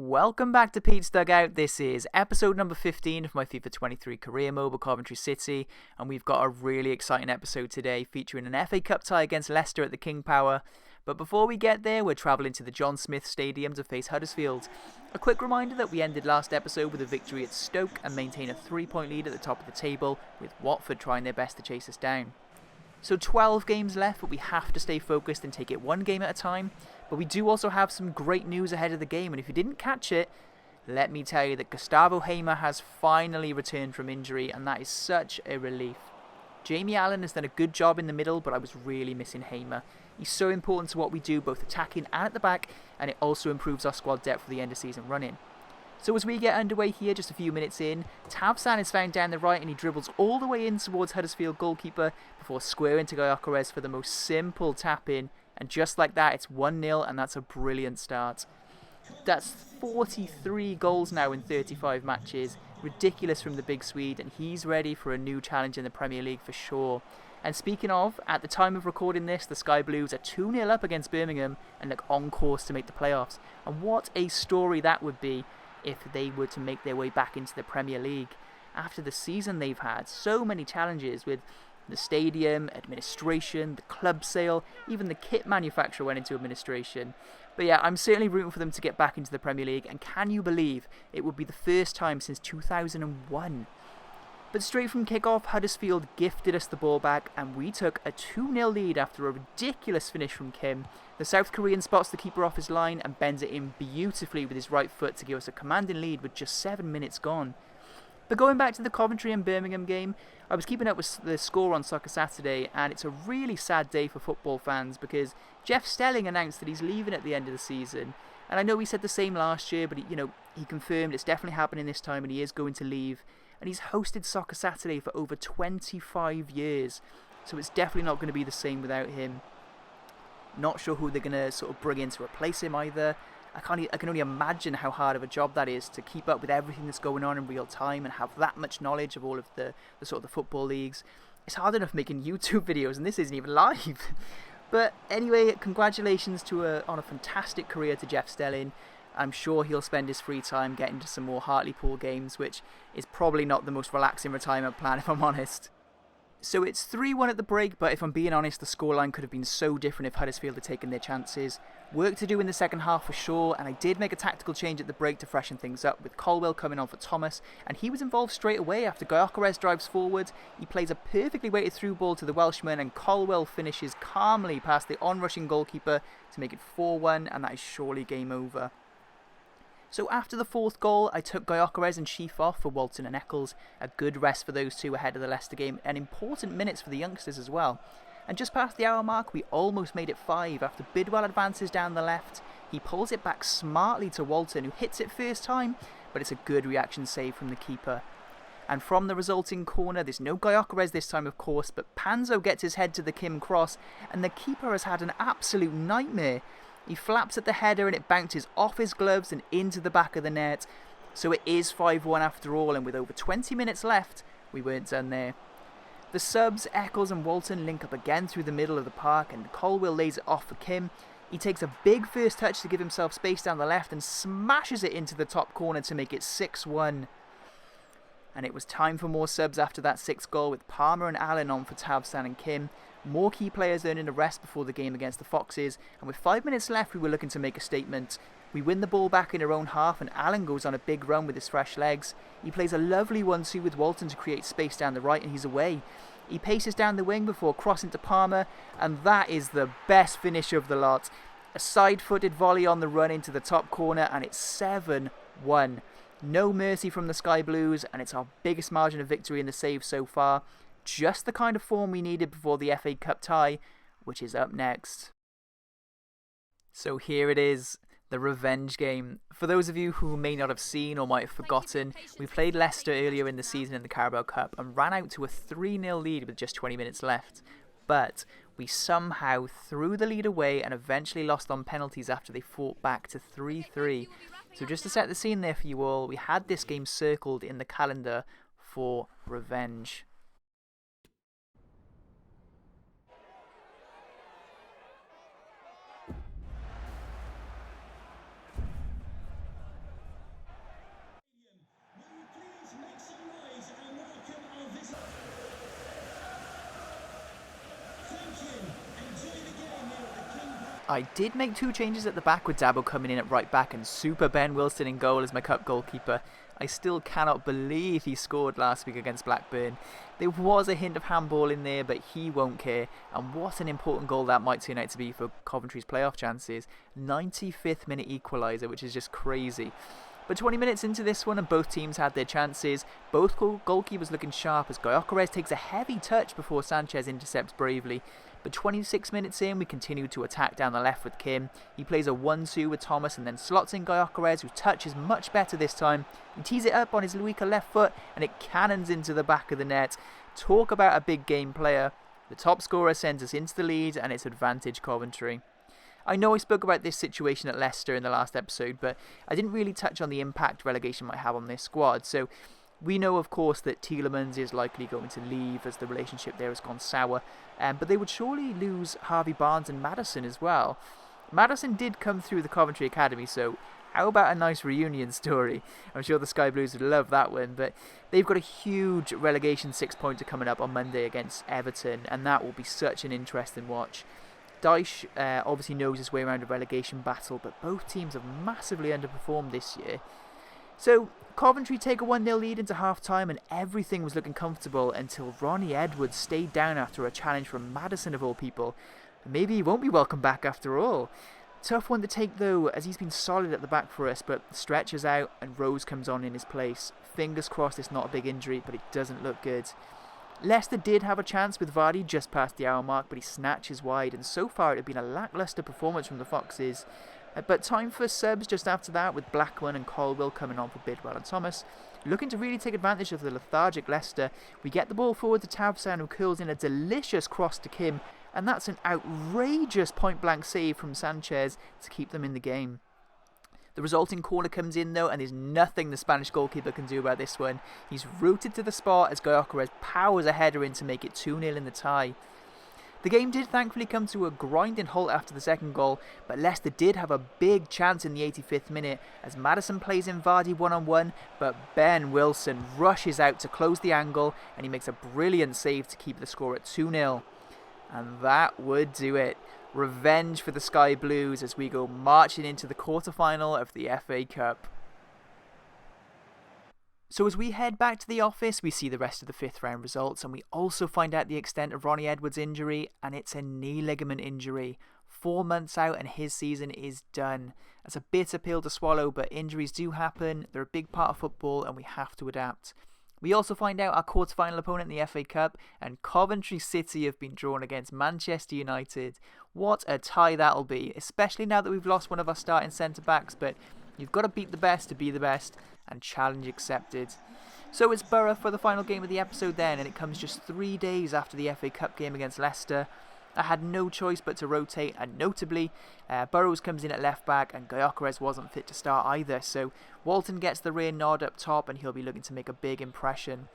Welcome back to Pete's Dugout. This is episode number 15 of my FIFA 23 career mode with Coventry City, and we've got a really exciting episode today featuring an FA Cup tie against Leicester at the King Power. But before we get there, we're travelling to the John Smith Stadium to face Huddersfield. A quick reminder that we ended last episode with a victory at Stoke and maintain a 3-point lead at the top of the table, with Watford trying their best to chase us down. So 12 games left, but we have to stay focused and take it one game at a time. But we do also have some great news ahead of the game, and if you didn't catch it, let me tell you that Gustavo Hamer has finally returned from injury, and that is such a relief. Jamie Allen has done a good job in the middle, but I was really missing Hamer. He's so important to what we do, both attacking and at the back, and it also improves our squad depth for the end of season running. So as we get underway here, just a few minutes in, Tavsan is found down the right and he dribbles all the way in towards Huddersfield goalkeeper before squaring to Gyökeres for the most simple tap-in. And just like that, it's 1-0 and that's a brilliant start. That's 43 goals now in 35 matches. Ridiculous from the big Swede, and he's ready for a new challenge in the Premier League for sure. And speaking of, at the time of recording this, the Sky Blues are 2-0 up against Birmingham and look on course to make the playoffs. And what a story that would be if they were to make their way back into the Premier League. After the season they've had, so many challenges with the stadium, administration, the club sale, even the kit manufacturer went into administration. But yeah, I'm certainly rooting for them to get back into the Premier League, and can you believe it would be the first time since 2001? But straight from kickoff, Huddersfield gifted us the ball back, and we took a 2-0 lead after a ridiculous finish from Kim. The South Korean spots the keeper off his line and bends it in beautifully with his right foot to give us a commanding lead with just 7 minutes gone. But going back to the Coventry and Birmingham game, I was keeping up with the score on Soccer Saturday, and it's a really sad day for football fans because Jeff Stelling announced that he's leaving at the end of the season. And I know he said the same last year, but he confirmed it's definitely happening this time and he is going to leave. And he's hosted Soccer Saturday for over 25 years, so it's definitely not going to be the same without him. Not sure who they're going to sort of bring in to replace him either. I can only imagine how hard of a job that is to keep up with everything that's going on in real time and have that much knowledge of all of the sort of the football leagues. It's hard enough making YouTube videos, and this isn't even live. But anyway, congratulations on a fantastic career to Jeff Stelling. I'm sure he'll spend his free time getting to some more Hartlepool games, which is probably not the most relaxing retirement plan, if I'm honest. So it's 3-1 at the break, but if I'm being honest, the scoreline could have been so different if Huddersfield had taken their chances. Work to do in the second half for sure, and I did make a tactical change at the break to freshen things up, with Colwell coming on for Thomas, and he was involved straight away after Gyökeres drives forward. He plays a perfectly weighted through ball to the Welshman, and Colwell finishes calmly past the on-rushing goalkeeper to make it 4-1, and that is surely game over. So after the fourth goal, I took Gyökeres and Sheaf off for Walton and Eccles. A good rest for those two ahead of the Leicester game, and important minutes for the youngsters as well. And just past the hour mark, we almost made it 5 after Bidwell advances down the left. He pulls it back smartly to Walton, who hits it first time, but it's a good reaction save from the keeper. And from the resulting corner, there's no Gyökeres this time of course, but Panzo gets his head to the Kim cross, and the keeper has had an absolute nightmare. He flaps at the header and it bounces off his gloves and into the back of the net. So it is 5-1 after all, and with over 20 minutes left, we weren't done there. The subs, Eccles and Walton link up again through the middle of the park, and Colwell lays it off for Kim. He takes a big first touch to give himself space down the left and smashes it into the top corner to make it 6-1. And it was time for more subs after that 6th goal, with Palmer and Allen on for Tavsan and Kim. More key players earning a rest before the game against the Foxes, and with 5 minutes left we were looking to make a statement. We win the ball back in our own half, and Allen goes on a big run with his fresh legs. He plays a lovely 1-2 with Walton to create space down the right, and he's away. He paces down the wing before crossing to Palmer, and that is the best finish of the lot. A side-footed volley on the run into the top corner, and it's 7-1. No mercy from the Sky Blues, and it's our biggest margin of victory in the save so far. Just the kind of form we needed before the FA Cup tie, which is up next. So here it is, the revenge game. For those of you who may not have seen or might have forgotten, we played Leicester earlier in the season in the Carabao Cup and ran out to a 3-0 lead with just 20 minutes left. But we somehow threw the lead away and eventually lost on penalties after they fought back to 3-3. So just to set the scene there for you all, we had this game circled in the calendar for revenge. I did make 2 changes at the back with Dabo coming in at right back and Super Ben Wilson in goal as my cup goalkeeper. I still cannot believe he scored last week against Blackburn. There was a hint of handball in there, but he won't care. And what an important goal that might turn out to be for Coventry's playoff chances. 95th minute equaliser, which is just crazy. But 20 minutes into this one and both teams had their chances. Both goalkeepers looking sharp as Gyökeres takes a heavy touch before Sanchez intercepts bravely. But 26 minutes in, we continue to attack down the left with Kim. He plays a 1-2 with Thomas and then slots in Gyökeres, whose touch is much better this time. He tees it up on his weaker left foot and it cannons into the back of the net. Talk about a big game player. The top scorer sends us into the lead and it's advantage Coventry. I know I spoke about this situation at Leicester in the last episode, but I didn't really touch on the impact relegation might have on this squad. So we know, of course, that Tielemans is likely going to leave as the relationship there has gone sour. But they would surely lose Harvey Barnes and Maddison as well. Maddison did come through the Coventry Academy, so how about a nice reunion story? I'm sure the Sky Blues would love that one. But they've got a huge relegation 6-pointer coming up on Monday against Everton, and that will be such an interesting watch. Dyche obviously knows his way around a relegation battle, but both teams have massively underperformed this year. So Coventry take a 1-0 lead into half-time and everything was looking comfortable until Ronnie Edwards stayed down after a challenge from Maddison of all people. Maybe he won't be welcome back after all. Tough one to take though, as he's been solid at the back for us, but stretches out and Rose comes on in his place. Fingers crossed it's not a big injury, but it doesn't look good. Leicester did have a chance with Vardy just past the hour mark, but he snatches wide, and so far it had been a lacklustre performance from the Foxes. But time for subs just after that, with Blackman and Colwell coming on for Bidwell and Thomas. Looking to really take advantage of the lethargic Leicester, we get the ball forward to Tavsan, who curls in a delicious cross to Kim, and that's an outrageous point-blank save from Sanchez to keep them in the game. The resulting corner comes in though, and there's nothing the Spanish goalkeeper can do about this one. He's rooted to the spot as Gyökeres powers a header in to make it 2-0 in the tie. The game did thankfully come to a grinding halt after the second goal, but Leicester did have a big chance in the 85th minute as Maddison plays in Vardy one-on-one, but Ben Wilson rushes out to close the angle and he makes a brilliant save to keep the score at 2-0. And that would do it. Revenge for the Sky Blues as we go marching into the quarter-final of the FA Cup. So as we head back to the office, we see the rest of the 5th round results and we also find out the extent of Ronnie Edwards' injury, and it's a knee ligament injury. 4 months out and his season is done. That's a bitter pill to swallow, but injuries do happen, they're a big part of football and we have to adapt. We also find out our quarter-final opponent in the FA Cup, and Coventry City have been drawn against Manchester United. What a tie that'll be, especially now that we've lost one of our starting centre-backs, but you've got to beat the best to be the best, and challenge accepted. So it's Boro for the final game of the episode then, and it comes just 3 days after the FA Cup game against Leicester. I had no choice but to rotate, and notably, Burrows comes in at left back and Gyökeres wasn't fit to start either, so Walton gets the rear nod up top and he'll be looking to make a big impression.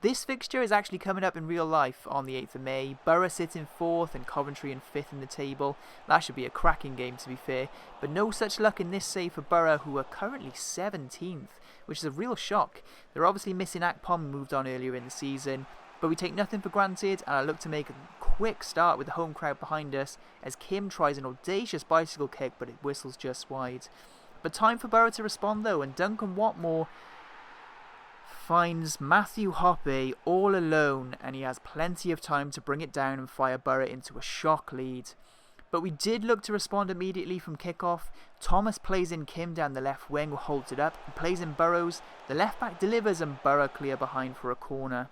This fixture is actually coming up in real life on the 8th of May. Borough sit in 4th and Coventry in 5th in the table. That should be a cracking game to be fair, but no such luck in this save for Borough, who are currently 17th, which is a real shock. They're obviously missing Akpom, who moved on earlier in the season. But we take nothing for granted, and I look to make a quick start with the home crowd behind us as Kim tries an audacious bicycle kick, but it whistles just wide. But time for Borough to respond though, and Duncan Watmore finds Matthew Hoppe all alone, and he has plenty of time to bring it down and fire Borough into a shock lead. But we did look to respond immediately from kick-off. Thomas plays in Kim down the left wing, who holds it up, and plays in Burrows. The left back delivers and Borough clear behind for a corner.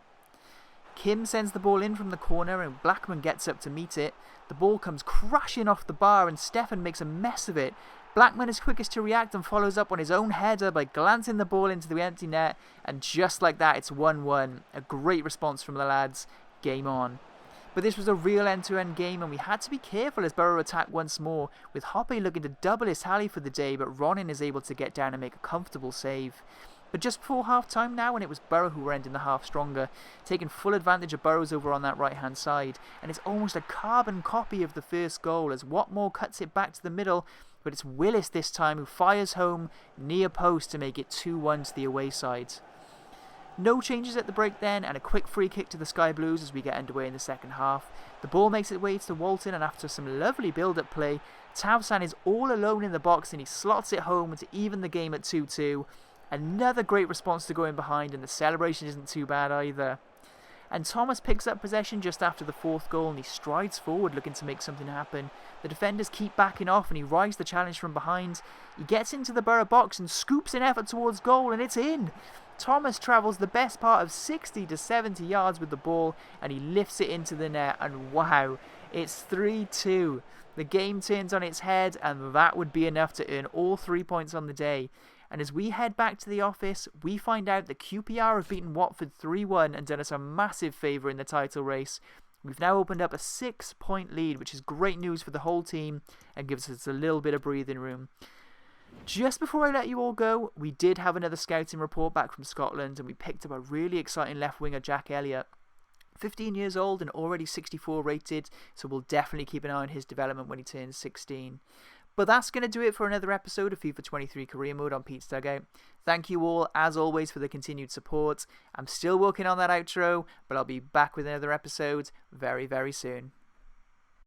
Kim sends the ball in from the corner and Blackman gets up to meet it. The ball comes crashing off the bar and Stefan makes a mess of it. Blackman is quickest to react and follows up on his own header by glancing the ball into the empty net, and just like that it's 1-1. A great response from the lads. Game on. But this was a real end-to-end game and we had to be careful as Borough attack once more, with Hoppe looking to double his tally for the day, but Ronin is able to get down and make a comfortable save. But just before half-time now, and it was Borough who were ending the half stronger, taking full advantage of Burrows over on that right-hand side, and it's almost a carbon copy of the first goal as Watmore cuts it back to the middle, but it's Willis this time who fires home near post to make it 2-1 to the away side. No changes at the break then, and a quick free kick to the Sky Blues as we get underway in the second half. The ball makes its way to Walton, and after some lovely build-up play, Towson is all alone in the box and he slots it home to even the game at 2-2. Another great response to going behind, and the celebration isn't too bad either. And Thomas picks up possession just after the fourth goal and he strides forward looking to make something happen. The defenders keep backing off and he rides the challenge from behind. He gets into the Boro box and scoops an effort towards goal, and it's in. Thomas travels the best part of 60 to 70 yards with the ball and he lifts it into the net, and wow, it's 3-2. The game turns on its head, and that would be enough to earn all 3 points on the day. And as we head back to the office, we find out that QPR have beaten Watford 3-1 and done us a massive favour in the title race. We've now opened up a 6-point lead, which is great news for the whole team and gives us a little bit of breathing room. Just before I let you all go, we did have another scouting report back from Scotland, and we picked up a really exciting left winger, Jack Elliott. 15 years old and already 64 rated, so we'll definitely keep an eye on his development when he turns 16. But that's going to do it for another episode of FIFA 23 Career Mode on Pete's Dugout. Thank you all, as always, for the continued support. I'm still working on that outro, but I'll be back with another episode very, very soon.